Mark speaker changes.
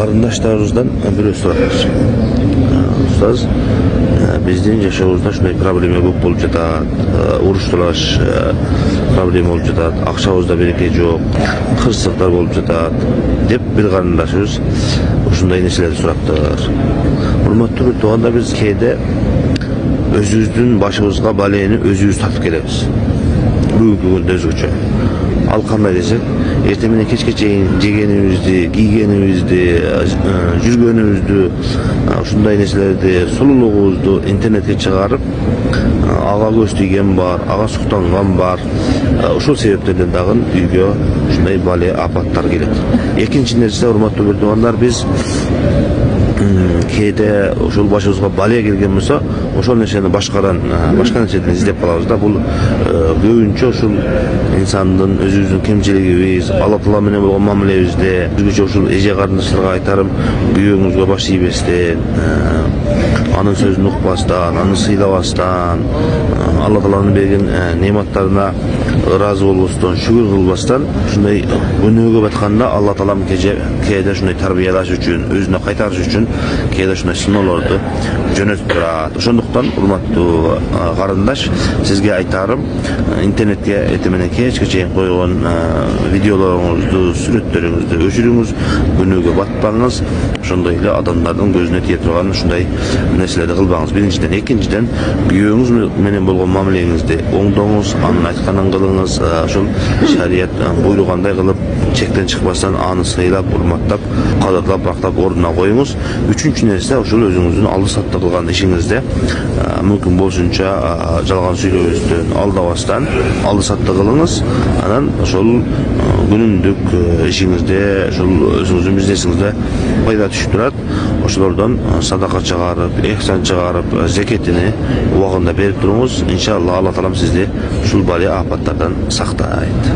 Speaker 1: Карындаштарыбыздан бирөө сурап. Устаз, биздин жашообузда ушундай проблема көп болуп жатат. Уруш-талаш проблема болуп жатат. Акчабызда береке жок, кырсыктар болуп жатат деп бир карындашыбыз ушундай нерселерди сураптыр. Урматтуу бир туугандар, биз кээде өзүбүздүн башыбызга балени өзүбүз тартып келебиз. Бүгүнкү күндө өзгөчө. Ал кандай десек, эртең менен кечке чейин жегенибизди, кийгенибизди, жүргөнүбүздү, ушундай нерселерди, сулуулугубузду интернетке чыгарып, ага көз тийген бар, ага суктанган бар. Ушул себептерден дагы үйгө ушундай бале апаттар келет. Экинчи нерсе, урматтуу бир туугандар, биз кээде ошол башыбызга бале келген болсо, ошол нерсени башка нерседен издеп калабыз да. Бул көбүнчө ушул инсандын өзүбүздүн кемчилигибиз, Алла Таала менен болгон мамилебизде, өзгөчө ушул эже карындаштарга айтарым, күйөөңүзгө баш ийбестен, анын сөзүн укпастан, аны сыйлабастан, Алла Тааланын берген нематтарына ыраазы болбостон, шүгүр кылбастан, ушундай күнөөгө батканда Алла Таалам кээде ушундай тарбиялаш үчүн, өзүнө кайтарыш үчүн кээде ушундай сыноолорду жөнөтүп турат. Ошондуктан, урматтуу карындаш, сизге айтарым, интернетке эртең менен кечке чейин койгон видеолоруңузду, сүрөттөрүңүздү өчүрүңүз, күнөөгө батпаңыз, ошондой эле адамдардын көзүнө тие турган ушундай нерселерди кылбаңыз. Биринчиден, экинчиден, күйөөңүз менен болгон мамилеңизди оңдоңуз, анын айтканын кылыңыз, ошол шарият буйругандай кылып, чектен чыкпастан аны сыйлап, урматтап, кадырлап, бактап ордуна коюңуз. Үчүнчү нерсе, ошол өзүңүздүн алды сатты кылган ишиңизде мүмкүн болушунча жалган сүйлөбөстөн, алдабастан алды сатты кылыңыз. Анан ошол күнүмдүк ишиңизде, ошол өзүңүздүн бизнесиңизде пайда түшүп турат. Ошолордон садака чыгарып, эхсан чыгарып, зекетини убагында берип туруңуз. Иншалла Алла Таалам сизди ушул бале апаттардан сактайт.